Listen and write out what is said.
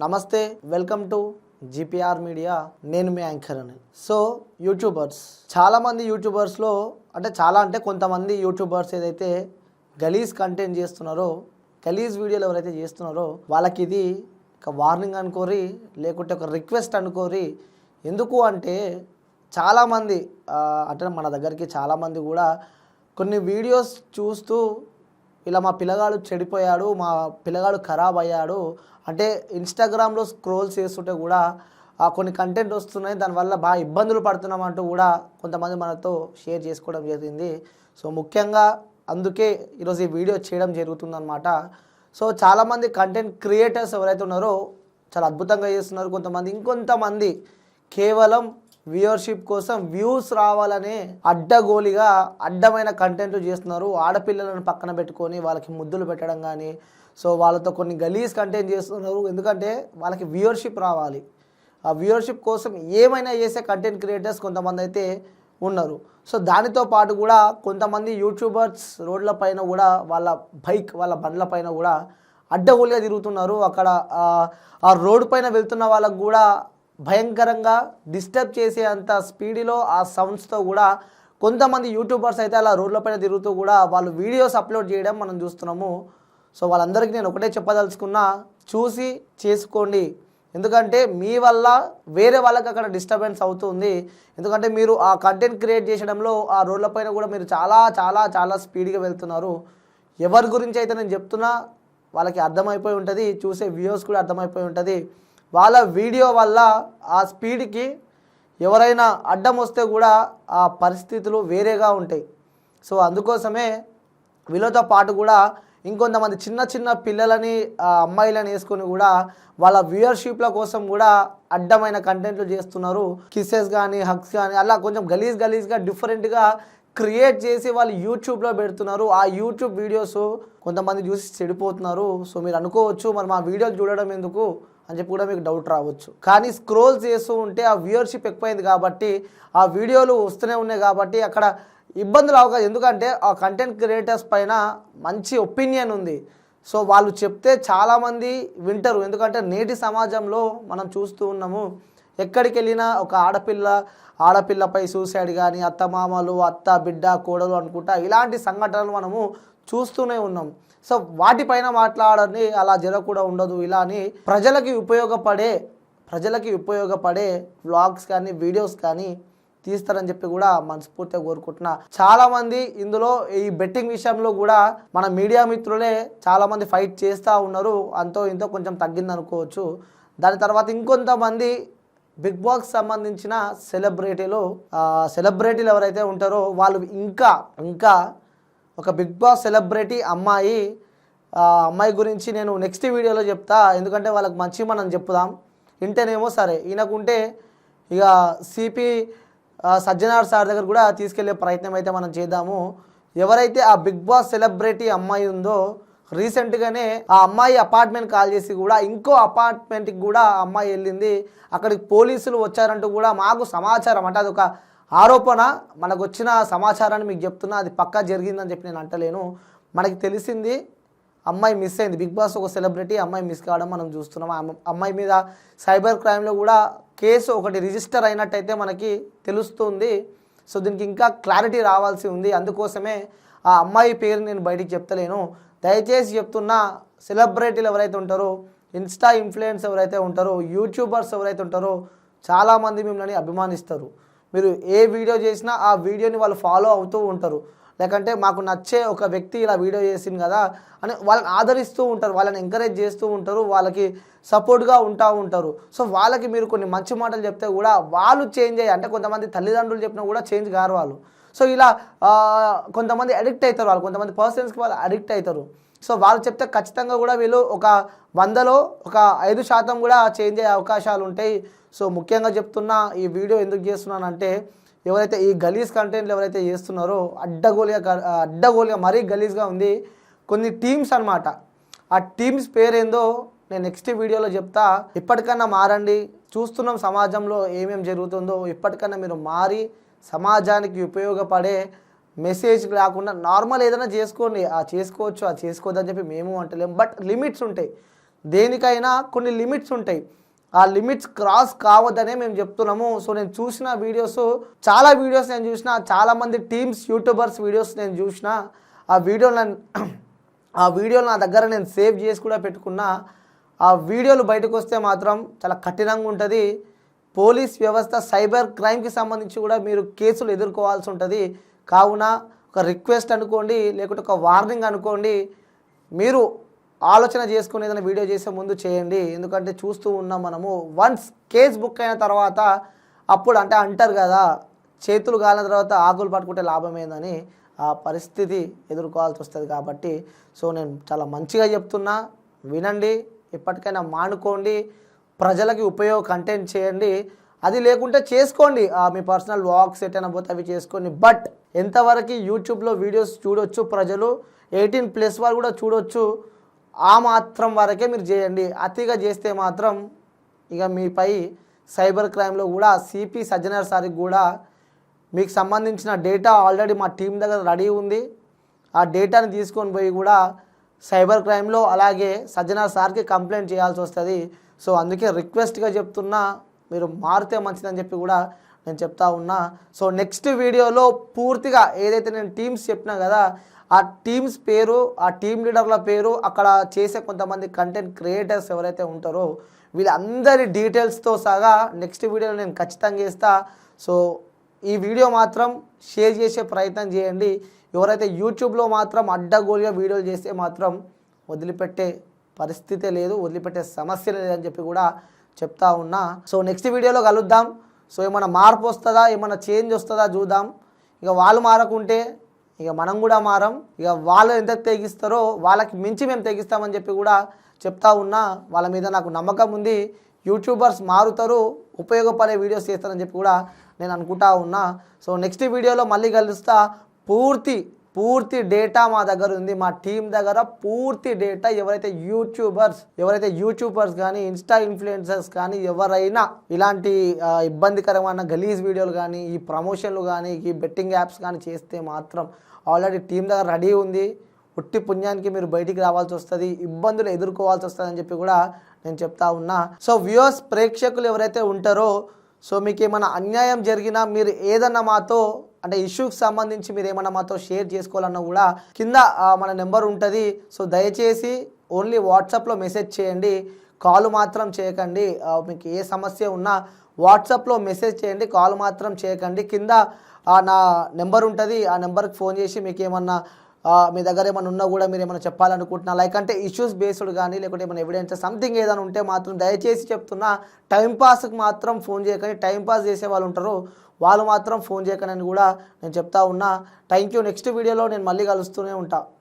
నమస్తే, welcome to GPR media. నేను మీ anchor అని. సో యూట్యూబర్స్, చాలామంది యూట్యూబర్స్లో అంటే కొంతమంది యూట్యూబర్స్ ఏదైతే గలీజ్ కంటెంట్ చేస్తున్నారో, గలీజ్ వీడియోలు ఎవరైతే చేస్తున్నారో వాళ్ళకి ఇది ఒక వార్నింగ్ అనుకోరి, లేకుంటే ఒక రిక్వెస్ట్ అనుకోరి. ఎందుకు అంటే చాలామంది మన దగ్గరికి చాలామంది కూడా కొన్ని వీడియోస్ చూస్తూ ఇలా మా పిల్లగాడు చెడిపోయాడు, మా పిల్లగాడు ఖరాబ్ అయ్యాడు అంటే ఇన్స్టాగ్రామ్లో స్క్రోల్ చేస్తుంటే కూడా కొన్ని కంటెంట్ వస్తున్నాయి, దానివల్ల బాగా ఇబ్బందులు పడుతున్నాం అంటూ కూడా కొంతమంది మనతో షేర్ చేసుకోవడం జరిగింది. సో ముఖ్యంగా అందుకే ఈరోజు ఈ వీడియో చేయడం జరుగుతుందన్నమాట. సో చాలామంది కంటెంట్ క్రియేటర్స్ ఎవరైతే ఉన్నారో చాలా అద్భుతంగా చేస్తున్నారు. ఇంకొంతమంది కేవలం వ్యూవర్షిప్ కోసం వ్యూస్ రావాలనే అడ్డగోలిగా అడ్డమైన కంటెంట్ చేస్తున్నారు. ఆడపిల్లలను పక్కన పెట్టుకొని వాళ్ళకి ముద్దులు పెట్టడం కానీ, సో వాళ్ళతో కొన్ని గలీజ్ కంటెంట్ చేస్తున్నారు. ఎందుకంటే వాళ్ళకి వ్యూవర్షిప్ రావాలి. ఆ వ్యూవర్షిప్ కోసం ఏమైనా చేసే కంటెంట్ క్రియేటర్స్ కొంతమంది అయితే ఉన్నారు. సో దానితో పాటు కూడా కొంతమంది యూట్యూబర్స్ రోడ్ల పైన కూడా వాళ్ళ బండ్ల పైన కూడా అడ్డగోలిగా తిరుగుతున్నారు. అక్కడ ఆ రోడ్డు పైన వెళ్తున్న వాళ్ళకు కూడా భయంకరంగా డిస్టర్బ్ చేసే అంత స్పీడ్లో ఆ సౌండ్స్తో కూడా కొంతమంది యూట్యూబర్స్ అయితే అలా రోడ్లపైన తిరుగుతూ కూడా వాళ్ళు వీడియోస్ అప్లోడ్ చేయడం మనం చూస్తున్నాము. సో వాళ్ళందరికీ నేను ఒకటే చెప్పదలుచుకున్నా, చూసి చేసుకోండి. ఎందుకంటే మీ వల్ల వేరే వాళ్ళకి అక్కడ డిస్టర్బెన్స్ అవుతుంది. ఎందుకంటే మీరు ఆ కంటెంట్ క్రియేట్ చేయడంలో ఆ రోడ్లపైన కూడా మీరు చాలా చాలా చాలా స్పీడ్గా వెళ్తున్నారు. ఎవరి గురించి అయితే నేను చెప్తున్నా వాళ్ళకి అర్థమైపోయి ఉంటుంది, చూసే వ్యూవర్స్ కూడా అర్థమైపోయి ఉంటుంది. వాళ్ళ వీడియో వల్ల ఆ స్పీడ్కి ఎవరైనా అడ్డం వస్తే కూడా ఆ పరిస్థితులు వేరేగా ఉంటాయి. సో అందుకోసమే వీళ్ళతో పాటు కూడా ఇంకొంతమంది చిన్న పిల్లలని అమ్మాయిలని వేసుకొని కూడా వాళ్ళ వ్యూవర్షిప్ల కోసం కూడా అడ్డమైన కంటెంట్లు చేస్తున్నారు. కిసెస్ కానీ హగ్స్ కానీ అలా కొంచెం గలీజ్గా డిఫరెంట్గా క్రియేట్ చేసి వాళ్ళు యూట్యూబ్లో పెడుతున్నారు. ఆ యూట్యూబ్ వీడియోస్ కొంతమంది చూసి చెడిపోతున్నారు. సో మీరు అనుకోవచ్చు, మరి మా వీడియోలు చూడడం ఎందుకు అని చెప్పి కూడా మీకు డౌట్ రావచ్చు. కానీ స్క్రోల్ చేస్తూ ఉంటే ఆ వ్యూవర్షిప్ ఎక్కువైంది కాబట్టి, ఆ వీడియోలు వస్తూనే ఉన్నాయి కాబట్టి అక్కడ ఇబ్బందులు అవకాశం. ఎందుకంటే ఆ కంటెంట్ క్రియేటర్స్ పైన మంచి ఒపీనియన్ ఉంది. సో వాళ్ళు చెప్తే చాలామంది వింటారు. ఎందుకంటే నేటి సమాజంలో మనం చూస్తూ ఉన్నాము, ఎక్కడికి వెళ్ళినా ఒక ఆడపిల్లపై సూసైడ్ కానీ, అత్తమామలు, అత్త బిడ్డ కోడలు అనుకుంటా ఇలాంటి సంఘటనలు మనము చూస్తూనే ఉన్నాం. సో వాటిపైన మాట్లాడని అలా జరగకుండా ఉండదు. ఇలా అని ప్రజలకి ఉపయోగపడే వ్లాగ్స్ కానీ వీడియోస్ కానీ తీస్తారని చెప్పి కూడా మనస్ఫూర్తిగా కోరుకుంటున్నా. చాలామంది ఇందులో ఈ బెట్టింగ్ విషయంలో కూడా మన మీడియా మిత్రులే చాలామంది ఫైట్ చేస్తూ ఉన్నారు. అంతో ఇంతో కొంచెం తగ్గింది అనుకోవచ్చు. దాని తర్వాత ఇంకొంతమంది బిగ్ బాస్ సంబంధించిన సెలబ్రిటీలు ఎవరైతే ఉంటారో వాళ్ళు ఇంకా ఒక బిగ్ బాస్ సెలబ్రిటీ అమ్మాయి గురించి నేను నెక్స్ట్ వీడియోలో చెప్తా. ఎందుకంటే వాళ్ళకి మంచి మనం చెప్పుదాం, ఇంటేనేమో సరే, ఈయనకుంటే ఇక సిపి సజ్జనార్ సార్ దగ్గర కూడా తీసుకెళ్లే ప్రయత్నం అయితే మనం చేద్దాము. ఎవరైతే ఆ బిగ్ బాస్ సెలబ్రిటీ అమ్మాయి ఉందో, రీసెంట్గానే ఆ అమ్మాయి అపార్ట్మెంట్ కాల్ చేసి కూడా ఇంకో అపార్ట్మెంట్కి కూడా ఆ అమ్మాయి వెళ్ళింది. అక్కడికి పోలీసులు వచ్చారంటూ కూడా మాకు సమాచారం, అంటే అదొక ఆరోపణ, మనకు వచ్చిన సమాచారాన్ని మీకు చెప్తున్నా. అది పక్కా జరిగిందని చెప్పి నేను అంటలేను. మనకి తెలిసింది అమ్మాయి మిస్ అయింది. బిగ్ బాస్ ఒక సెలబ్రిటీ అమ్మాయి మిస్ కావడం మనం చూస్తున్నాం. అమ్మాయి మీద సైబర్ క్రైమ్లో కూడా కేసు ఒకటి రిజిస్టర్ అయినట్టయితే మనకి తెలుస్తుంది. సో దీనికి ఇంకా క్లారిటీ రావాల్సి ఉంది. అందుకోసమే ఆ అమ్మాయి పేరు నేను బయటికి చెప్తలేను. దయచేసి చెప్తున్నా, సెలబ్రిటీలు ఎవరైతే ఉంటారో, ఇన్స్టా ఇన్ఫ్లుయెన్స్ ఎవరైతే ఉంటారో, యూట్యూబర్స్ ఎవరైతే ఉంటారో చాలామంది మిమ్మల్ని అభిమానిస్తారు. మీరు ఏ వీడియో చేసినా ఆ వీడియోని వాళ్ళు ఫాలో అవుతూ ఉంటారు. లేకంటే మాకు నచ్చే ఒక వ్యక్తి ఇలా వీడియో చేసింది కదా అని వాళ్ళని ఆదరిస్తూ ఉంటారు, వాళ్ళని ఎంకరేజ్ చేస్తూ ఉంటారు, వాళ్ళకి సపోర్ట్గా ఉంటారు. సో వాళ్ళకి మీరు కొన్ని మంచి మాటలు చెప్తే కూడా వాళ్ళు చేంజ్ అయ్యి, అంటే కొంతమంది తల్లిదండ్రులు చెప్పినా కూడా చేంజ్ కారు వాళ్ళు. సో ఇలా కొంతమంది అడిక్ట్ అవుతారు, కొంతమంది పర్సన్స్కి వాళ్ళు అడిక్ట్ అవుతారు. సో వాళ్ళు చెప్తే ఖచ్చితంగా కూడా వీళ్ళు ఒక 100లో ఒక 5% కూడా చేంజ్ అయ్యే అవకాశాలు ఉంటాయి. సో ముఖ్యంగా చెప్తున్నా, ఈ వీడియో ఎందుకు చేస్తున్నానంటే, ఎవరైతే ఈ గలీజ్ కంటెంట్లు ఎవరైతే చేస్తున్నారో అడ్డగోలిగా మరీ గలీజ్గా ఉంది. కొన్ని టీమ్స్ అనమాట, ఆ టీమ్స్ పేరేందో నేను నెక్స్ట్ వీడియోలో చెప్తా. ఇప్పటికన్నా మారండి. చూస్తున్నాం సమాజంలో ఏమేమి జరుగుతుందో. ఇప్పటికన్నా మీరు మారి సమాజానికి ఉపయోగపడే మెసేజ్ లేకుండా నార్మల్ ఏదైనా చేసుకోండి. చేసుకోవచ్చు, చేసుకోవద్దని చెప్పి మేము అంటలేము. బట్ లిమిట్స్ ఉంటాయి. దేనికైనా కొన్ని లిమిట్స్ ఉంటాయి. ఆ లిమిట్స్ క్రాస్ కావద్దనే మేము చెప్తున్నాము. సో నేను చూసిన వీడియోస్, చాలా వీడియోస్ నేను చూసిన, చాలామంది టీమ్స్ యూట్యూబర్స్ వీడియోస్ నేను చూసిన. ఆ వీడియోలు నా దగ్గర నేను సేవ్ చేసి కూడా పెట్టుకున్నా. ఆ వీడియోలు బయటకు వస్తే మాత్రం చాలా కఠినంగా ఉంటుంది. పోలీస్ వ్యవస్థ సైబర్ క్రైమ్కి సంబంధించి కూడా మీరు కేసులు ఎదుర్కోవాల్సి ఉంటుంది. కావున ఒక రిక్వెస్ట్ అనుకోండి, లేకుంటే ఒక వార్నింగ్ అనుకోండి, మీరు ఆలోచన చేసుకుని ఏదైనా వీడియో చేసే ముందు చేయండి. ఎందుకంటే చూస్తూ ఉన్నాం మనము, వన్స్ కేస్ బుక్ అయిన తర్వాత అప్పుడు అంటే అంటారు కదా, చేతులు కాలిన తర్వాత ఆకులు పట్టుకుంటే లాభమేందని, ఆ పరిస్థితి ఎదుర్కోవాల్సి వస్తుంది. కాబట్టి సో నేను చాలా మంచిగా చెప్తున్నా, వినండి, ఎప్పటికైనా మానుకోండి, ప్రజలకి ఉపయోగ కంటెంట్ చేయండి. అది లేకుంటే చేసుకోండి, మీ పర్సనల్ వ్లాగ్స్ ఎటైనా పోతే అవి చేసుకోండి. బట్ ఎంతవరకు యూట్యూబ్లో వీడియోస్ చూడొచ్చు ప్రజలు, 18+ వారు కూడా చూడొచ్చు, ఆ మాత్రం వరకే మీరు చేయండి. అతిగా చేస్తే మాత్రం ఇక మీపై సైబర్ క్రైమ్లో కూడా సిపి సజ్జనర్ సార్కి కూడా మీకు సంబంధించిన డేటా ఆల్రెడీ మా టీం దగ్గర రెడీ ఉంది. ఆ డేటాని తీసుకొని పోయి కూడా సైబర్ క్రైమ్లో అలాగే సజ్జనర్ సార్కి కంప్లైంట్ చేయాల్సి వస్తుంది. సో అందుకే రిక్వెస్ట్గా చెప్తున్నా, మీరు మారితే మంచిదని చెప్పి కూడా నేను చెప్తా ఉన్నా. సో నెక్స్ట్ వీడియోలో పూర్తిగా ఏదైతే నేను టీమ్స్ చెప్పినా కదా, ఆ టీమ్స్ పేరు, ఆ టీమ్ లీడర్ల పేరు, అక్కడ చేసే కొంతమంది కంటెంట్ క్రియేటర్స్ ఎవరైతే ఉంటారో వీళ్ళందరి డీటెయిల్స్తో సహా నెక్స్ట్ వీడియోలో నేను ఖచ్చితంగా ఇస్తా. సో ఈ వీడియో మాత్రం షేర్ చేసే ప్రయత్నం చేయండి. ఎవరైతే యూట్యూబ్లో మాత్రం అడ్డగోలుగా వీడియోలు చేస్తే మాత్రం వదిలిపెట్టే పరిస్థితే లేదు, వదిలిపెట్టే సమస్య లేదని చెప్పి కూడా చెప్తా ఉన్నా. సో నెక్స్ట్ వీడియోలో కలుద్దాం. సో ఏమైనా మార్పు వస్తుందా, ఏమైనా చేంజ్ వస్తుందా చూద్దాం. ఇక వాళ్ళు మారకుంటే ఇక మనం కూడా మారం. ఇక వాళ్ళు ఎంత తెగిస్తారో వాళ్ళకి మించి మేము తెగిస్తామని చెప్పి కూడా చెప్తా ఉన్నా. వాళ్ళ మీద నాకు నమ్మకం ఉంది. యూట్యూబర్స్ మారుతారు, ఉపయోగపడే వీడియోస్ చేస్తారని చెప్పి కూడా నేను అనుకుంటా ఉన్నా. సో నెక్స్ట్ వీడియోలో మళ్ళీ కలుస్తా. పూర్తి డేటా మా దగ్గర ఉంది, మా టీం దగ్గర పూర్తి డేటా. ఎవరైతే యూట్యూబర్స్ కానీ, ఇన్స్టా ఇన్ఫ్లుయెన్సర్స్ కానీ, ఎవరైనా ఇలాంటి ఇబ్బందికరమైన గలీజ్ వీడియోలు కానీ, ఈ ప్రమోషన్లు కానీ, ఈ బెట్టింగ్ యాప్స్ కానీ చేస్తే మాత్రం ఆల్రెడీ టీం దగ్గర రెడీ ఉంది. ఉట్టి పుణ్యానికి మీరు బయటికి రావాల్సి వస్తుంది, ఇబ్బందులు ఎదుర్కోవాల్సి వస్తుంది అని చెప్పి కూడా నేను చెప్తా ఉన్నా. సో వ్యూవర్స్, ప్రేక్షకులు ఎవరైతే ఉంటారో, సో మీకు ఏమైనా అన్యాయం జరిగినా, మీరు ఏదన్నా మాతో అంటే ఇష్యూకి సంబంధించి మీరు ఏమన్నా మాతో షేర్ చేసుకోవాలన్నా కూడా కింద మన నెంబర్ ఉంటుంది. సో దయచేసి ఓన్లీ వాట్సాప్లో మెసేజ్ చేయండి, కాల్ మాత్రం చేయకండి. మీకు ఏ సమస్య ఉన్నా వాట్సాప్లో మెసేజ్ చేయండి, కాల్ మాత్రం చేయకండి. కింద నా నెంబర్ ఉంటుంది, ఆ నెంబర్కి ఫోన్ చేసి మీకు ఏమన్నా మీ దగ్గర ఏమైనా ఉన్నా కూడా మీరు ఏమైనా చెప్పాలనుకుంటున్నా, లైక్ అంటే ఇష్యూస్ బేస్డ్ కానీ, లేకుంటే ఏమైనా ఎవిడెన్స్ సంథింగ్ ఏదైనా ఉంటే మాత్రం దయచేసి చెప్తున్నా, టైంపాస్కి మాత్రం ఫోన్ చేయకండి. టైంపాస్ చేసే వాళ్ళు ఉంటారు, వాళ్ళు మాత్రం ఫోన్ చేయకండి అని కూడా నేను చెప్తా ఉన్నా. Thank you. నెక్స్ట్ వీడియోలో నేను మళ్ళీ కలుస్తూనే ఉంటా.